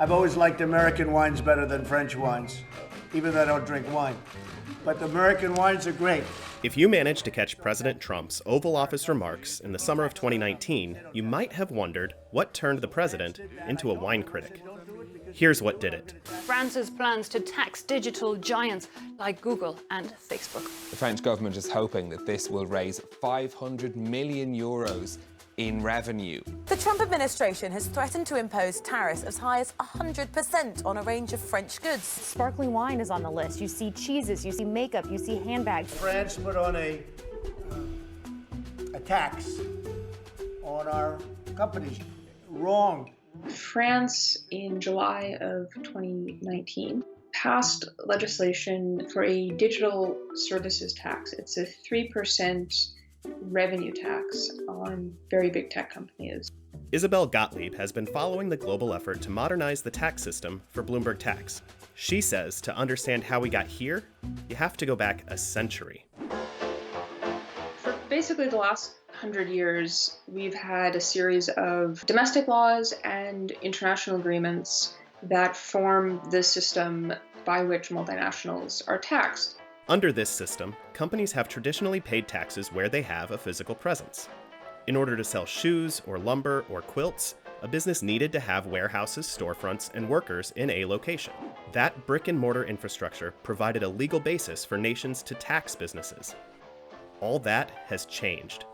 I've always liked American wines better than French wines, even though I don't drink wine. But the American wines are great. If you managed to catch President Trump's Oval Office remarks in the summer of 2019, you might have wondered what turned the president into a wine critic. Here's what did it. France's plans to tax digital giants like Google and Facebook. The French government is hoping that this will raise 500 million euros in revenue. The Trump administration has threatened to impose tariffs as high as 100% on a range of French goods. Sparkling wine is on the list. You see cheeses, you see makeup, you see handbags. France put on a tax on our companies. Wrong. France, in July of 2019, passed legislation for a digital services tax. It's a 3% revenue tax on very big tech companies. Isabel Gottlieb has been following the global effort to modernize the tax system for Bloomberg Tax. She says to understand how we got here, you have to go back a century. For basically the last 100 years, we've had a series of domestic laws and international agreements that form the system by which multinationals are taxed. Under this system, companies have traditionally paid taxes where they have a physical presence. In order to sell shoes or lumber or quilts, a business needed to have warehouses, storefronts, and workers in a location. That brick-and-mortar infrastructure provided a legal basis for nations to tax businesses. All that has changed.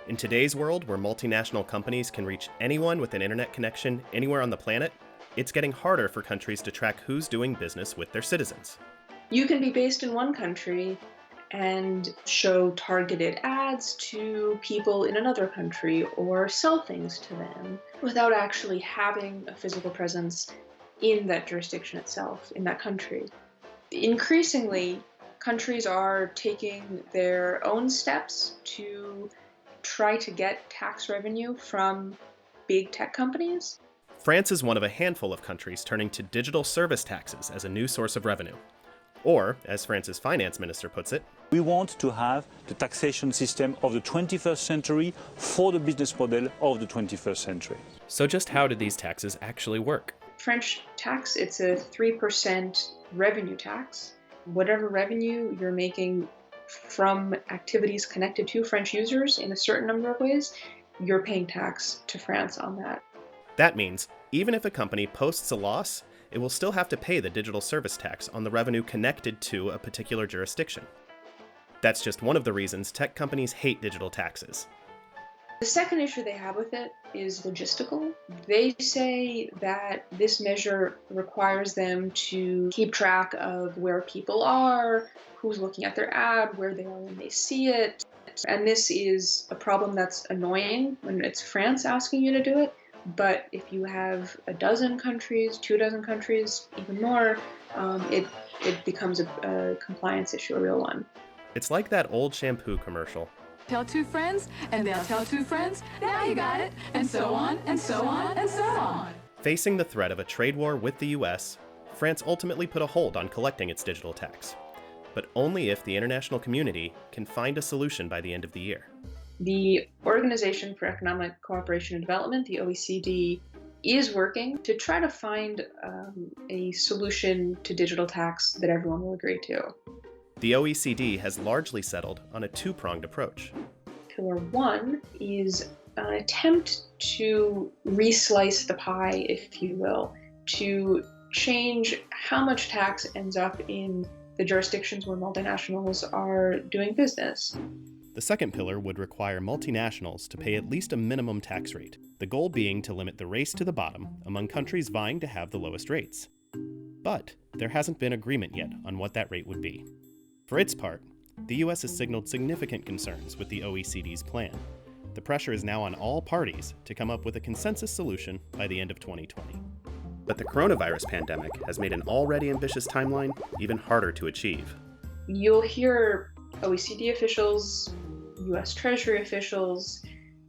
In today's world, where multinational companies can reach anyone with an internet connection anywhere on the planet, it's getting harder for countries to track who's doing business with their citizens. You can be based in one country and show targeted ads to people in another country or sell things to them without actually having a physical presence in that jurisdiction itself, in that country. Increasingly, countries are taking their own steps to try to get tax revenue from big tech companies. France is one of a handful of countries turning to digital service taxes as a new source of revenue. Or, as France's finance minister puts it, we want to have the taxation system of the 21st century for the business model of the 21st century. So just how did these taxes actually work? French tax, it's a 3% revenue tax. Whatever revenue you're making from activities connected to French users in a certain number of ways, you're paying tax to France on that. That means, even if a company posts a loss, it will still have to pay the digital service tax on the revenue connected to a particular jurisdiction. That's just one of the reasons tech companies hate digital taxes. The second issue they have with it is logistical. They say that this measure requires them to keep track of where people are, who's looking at their ad, where they are when they see it. And this is a problem that's annoying when it's France asking you to do it. But if you have a dozen countries, 24 countries, even more, it becomes a compliance issue, a real one. It's like that old shampoo commercial. Tell two friends, and they'll tell two friends, now you got it, and so on, and so on, and so on. Facing the threat of a trade war with the US, France ultimately put a hold on collecting its digital tax. But only if the international community can find a solution by the end of the year. The Organization for Economic Cooperation and Development, the OECD, is working to try to find a solution to digital tax that everyone will agree to. The OECD has largely settled on a two-pronged approach. Pillar 1 is an attempt to reslice the pie, if you will, to change how much tax ends up in the jurisdictions where multinationals are doing business. The second pillar would require multinationals to pay at least a minimum tax rate, the goal being to limit the race to the bottom among countries vying to have the lowest rates. But there hasn't been agreement yet on what that rate would be. For its part, the US has signaled significant concerns with the OECD's plan. The pressure is now on all parties to come up with a consensus solution by the end of 2020. But the coronavirus pandemic has made an already ambitious timeline even harder to achieve. You'll hear OECD officials, US Treasury officials,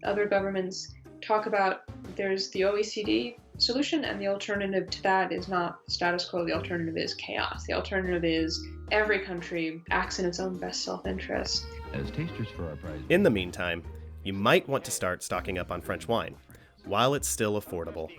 other governments talk about there's the OECD solution, and the alternative to that is not status quo. The alternative is chaos. The alternative is every country acts in its own best self-interest. As tasters for our prize. In the meantime, you might want to start stocking up on French wine while it's still affordable.